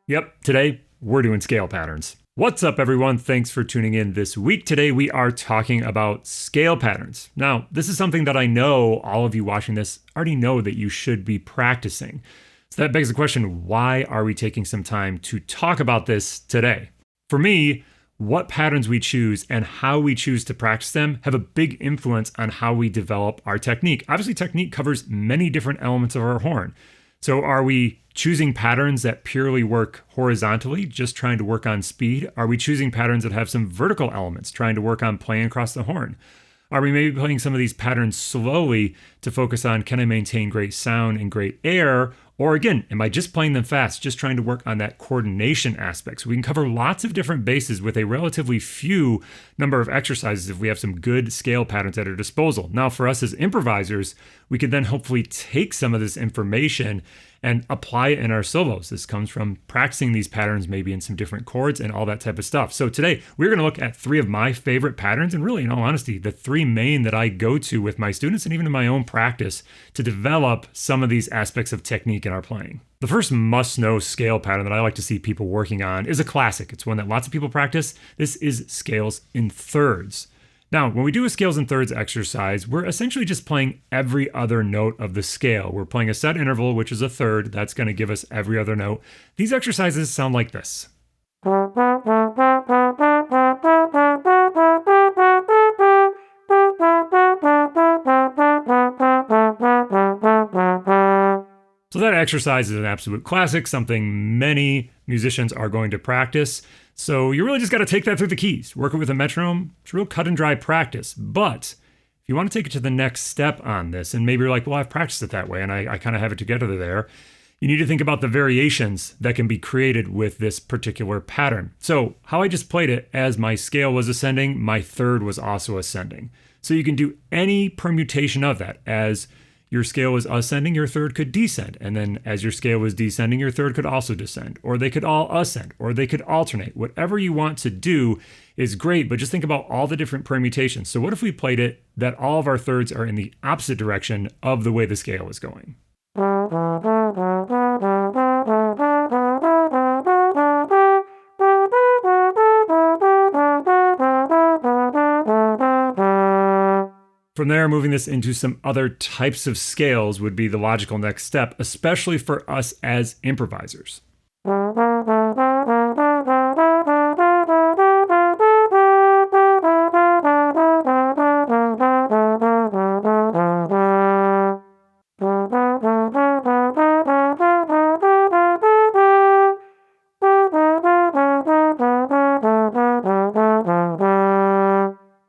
Yep, today we're doing scale patterns. What's up, everyone? Thanks for tuning in this week. Today we are talking about scale patterns. Now, this is something that I know all of you watching this already know that you should be practicing. So that begs the question, why are we taking some time to talk about this today? For me, what patterns we choose and how we choose to practice them have a big influence on how we develop our technique. Obviously, technique covers many different elements of our horn. So are we choosing patterns that purely work horizontally, just trying to work on speed? Are we choosing patterns that have some vertical elements, trying to work on playing across the horn? Are we maybe playing some of these patterns slowly to focus on, can I maintain great sound and great air? Or again, am I just playing them fast, just trying to work on that coordination aspect? So we can cover lots of different bases with a relatively few number of exercises if we have some good scale patterns at our disposal. Now, for us as improvisers, we can then hopefully take some of this information and apply it in our solos. This comes from practicing these patterns maybe in some different chords and all that type of stuff. So today we're going to look at 3 of my favorite patterns, and really, in all honesty, the 3 main that I go to with my students and even in my own practice to develop some of these aspects of technique in our playing. The first must-know scale pattern that I like to see people working on is a classic. It's one that lots of people practice. This is scales in thirds. Now, when we do a scales in thirds exercise, we're essentially just playing every other note of the scale. We're playing a set interval, which is a third. That's going to give us every other note. These exercises sound like this. So that exercise is an absolute classic, something many musicians are going to practice. So you really just got to take that through the keys. Working with a metronome, it's real cut and dry practice. But if you want to take it to the next step on this, and maybe you're like, well, I've practiced it that way, and I kind of have it together there, you need to think about the variations that can be created with this particular pattern. So how I just played it, as my scale was ascending, my third was also ascending. So you can do any permutation of that. As your scale was ascending, your third could descend. And then as your scale was descending, your third could also descend. Or they could all ascend, or they could alternate. Whatever you want to do is great, but just think about all the different permutations. So what if we played it that all of our thirds are in the opposite direction of the way the scale is going? From there, moving this into some other types of scales would be the logical next step, especially for us as improvisers.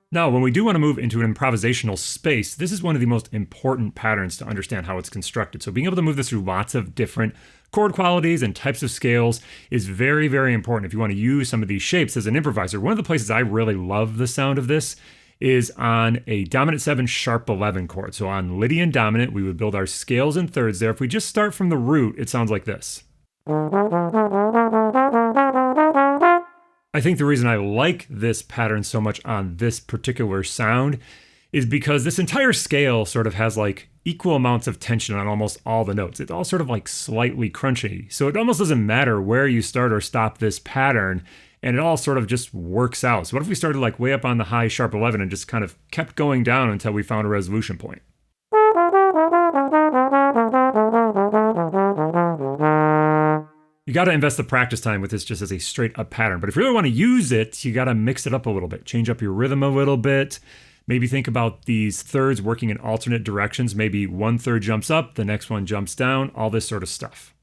Now, when we do want to move into an improvisational space, this is one of the most important patterns to understand how it's constructed. So being able to move this through lots of different chord qualities and types of scales is very, very important if you want to use some of these shapes as an improviser. One of the places I really love the sound of this is on a dominant 7 sharp 11 chord. So on Lydian dominant, we would build our scales in thirds there. If we just start from the root, it sounds like this. I think the reason I like this pattern so much on this particular sound is because this entire scale sort of has like equal amounts of tension on almost all the notes. It's all sort of like slightly crunchy. So it almost doesn't matter where you start or stop this pattern, and it all sort of just works out. So what if we started like way up on the high sharp 11 and just kind of kept going down until we found a resolution point? You got to invest the practice time with this just as a straight up pattern. But if you really want to use it, you got to mix it up a little bit, change up your rhythm a little bit. Maybe think about these thirds working in alternate directions. Maybe one third jumps up, the next one jumps down, all this sort of stuff.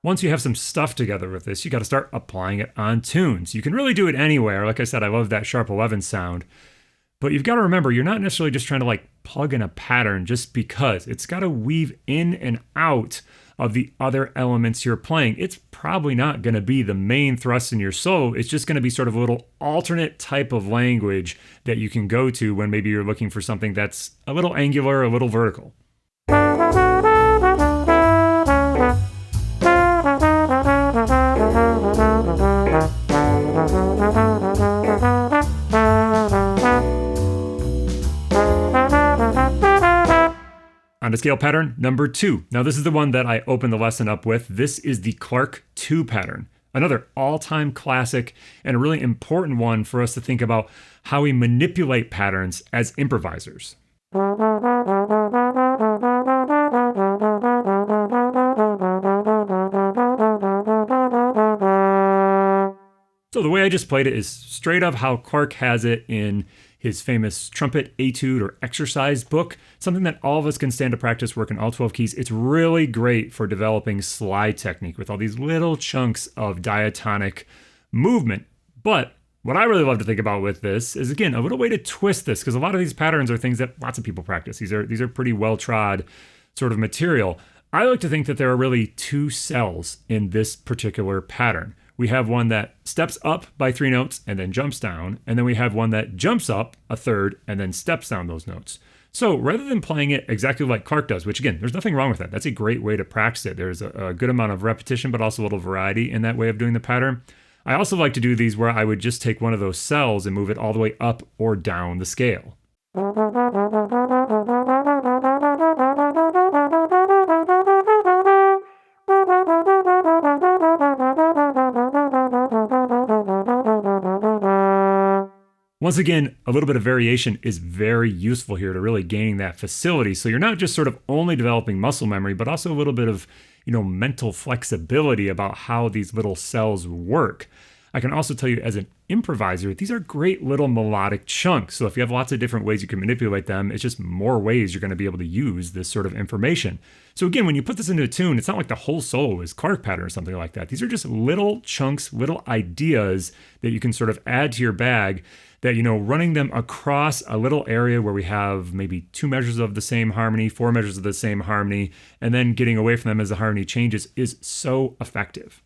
Once you have some stuff together with this, you got to start applying it on tunes. You can really do it anywhere. Like I said, I love that sharp 11 sound. But you've got to remember, you're not necessarily just trying to like plug in a pattern just because. It's got to weave in and out of the other elements you're playing. It's probably not going to be the main thrust in your solo. It's just going to be sort of a little alternate type of language that you can go to when maybe you're looking for something that's a little angular, a little vertical. to scale pattern number 2. Now this is the one that I opened the lesson up with. This is the Clarett 2 pattern. Another all-time classic and a really important one for us to think about how we manipulate patterns as improvisers. So the way I just played it is straight up how Clarett has it in his famous trumpet etude or exercise book, something that all of us can stand to practice working all 12 keys. It's really great for developing slide technique with all these little chunks of diatonic movement. But what I really love to think about with this is, again, a little way to twist this, because a lot of these patterns are things that lots of people practice. These are pretty well-trod sort of material. I like to think that there are really 2 cells in this particular pattern. We have one that steps up by 3 notes and then jumps down, and then we have one that jumps up a third and then steps down those notes. So rather than playing it exactly like Clarett does, which again, there's nothing wrong with that. That's a great way to practice it. There's a good amount of repetition, but also a little variety in that way of doing the pattern. I also like to do these where I would just take one of those cells and move it all the way up or down the scale. Once again, a little bit of variation is very useful here to really gaining that facility. So you're not just sort of only developing muscle memory, but also a little bit of, mental flexibility about how these little cells work. I can also tell you as an improviser, these are great little melodic chunks. So if you have lots of different ways you can manipulate them, it's just more ways you're going to be able to use this sort of information. So again, when you put this into a tune, it's not like the whole solo is Clarett pattern or something like that. These are just little chunks, little ideas that you can sort of add to your bag that, running them across a little area where we have maybe 2 measures of the same harmony, 4 measures of the same harmony, and then getting away from them as the harmony changes is so effective.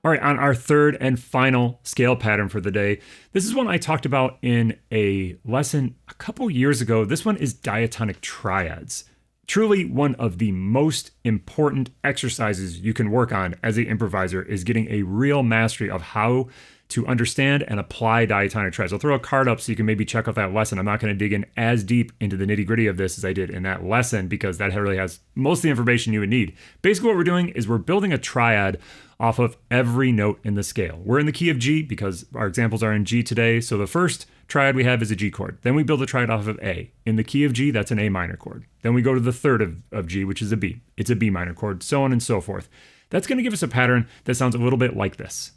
All right, on our third and final scale pattern for the day, this is one I talked about in a lesson a couple years ago. This one is diatonic triads. Truly one of the most important exercises you can work on as an improviser is getting a real mastery of how to understand and apply diatonic triads. I'll throw a card up so you can maybe check out that lesson. I'm not going to dig in as deep into the nitty-gritty of this as I did in that lesson because that really has most of the information you would need. Basically what we're doing is we're building a triad off of every note in the scale. We're in the key of G because our examples are in G today. So the first triad we have is a G chord. Then we build a triad off of A. In the key of G, that's an A minor chord. Then we go to the third of G, which is a B. It's a B minor chord, so on and so forth. That's going to give us a pattern that sounds a little bit like this.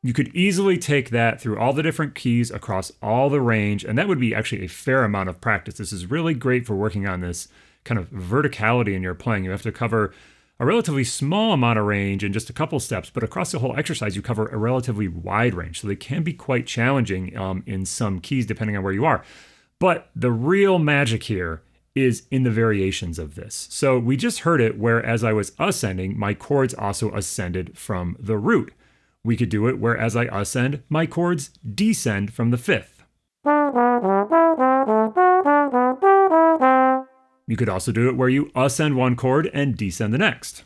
You could easily take that through all the different keys across all the range, and that would be actually a fair amount of practice. This is really great for working on this kind of verticality in your playing. You have to cover a relatively small amount of range in just a couple steps, but across the whole exercise, you cover a relatively wide range. So they can be quite challenging in some keys, depending on where you are. But the real magic here is in the variations of this. So we just heard it where as I was ascending, my chords also ascended from the root. We could do it where as I ascend, my chords descend from the fifth. You could also do it where you ascend one chord and descend the next.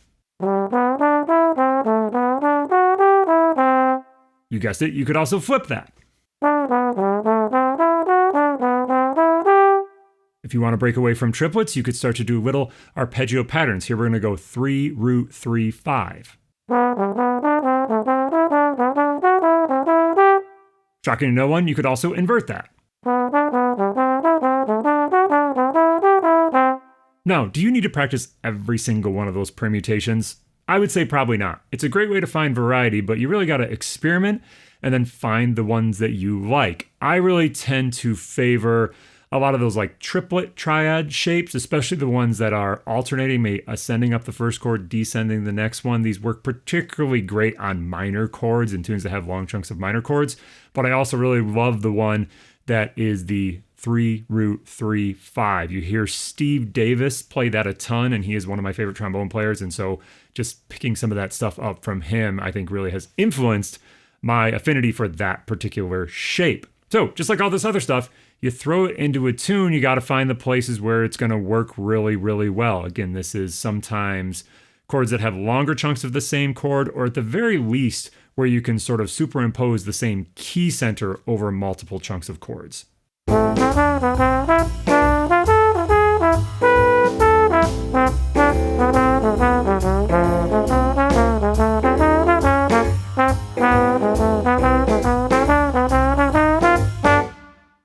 You guessed it, you could also flip that. If you want to break away from triplets, you could start to do little arpeggio patterns. Here we're going to go 3, root, 3, 5. Shocking to no one, you could also invert that. Now, do you need to practice every single one of those permutations? I would say probably not. It's a great way to find variety, but you really got to experiment and then find the ones that you like. I really tend to favor a lot of those like triplet triad shapes, especially the ones that are alternating, maybe ascending up the first chord, descending the next one. These work particularly great on minor chords and tunes that have long chunks of minor chords. But I also really love the one that is the 3, root, 3, 5. You hear Steve Davis play that a ton, and he is one of my favorite trombone players. And so just picking some of that stuff up from him, I think really has influenced my affinity for that particular shape. So just like all this other stuff, You throw it into a tune, you got to find the places where it's going to work really, really well. Again, this is sometimes chords that have longer chunks of the same chord, or at the very least, where you can sort of superimpose the same key center over multiple chunks of chords.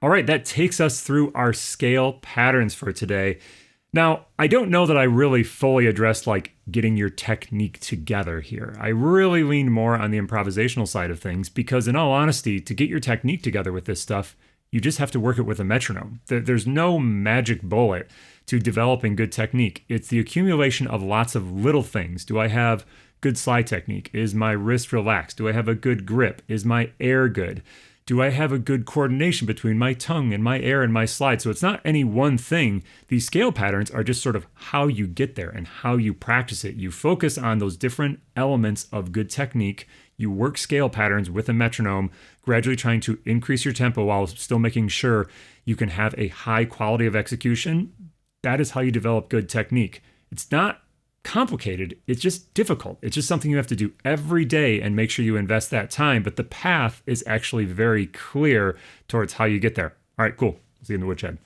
All right, that takes us through our scale patterns for today. Now, I don't know that I really fully addressed getting your technique together here. I really leaned more on the improvisational side of things because, in all honesty, to get your technique together with this stuff, you just have to work it with a metronome. There's no magic bullet to developing good technique. It's the accumulation of lots of little things. Do I have good slide technique? Is my wrist relaxed? Do I have a good grip? Is my air good? Do I have a good coordination between my tongue and my air and my slide? So it's not any one thing. These scale patterns are just sort of how you get there and how you practice it. You focus on those different elements of good technique. You work scale patterns with a metronome, gradually trying to increase your tempo while still making sure you can have a high quality of execution. That is how you develop good technique. It's not complicated. It's just difficult. It's just something you have to do every day and make sure you invest that time. But the path is actually very clear towards how you get there. All right, cool. See you in the woodshed.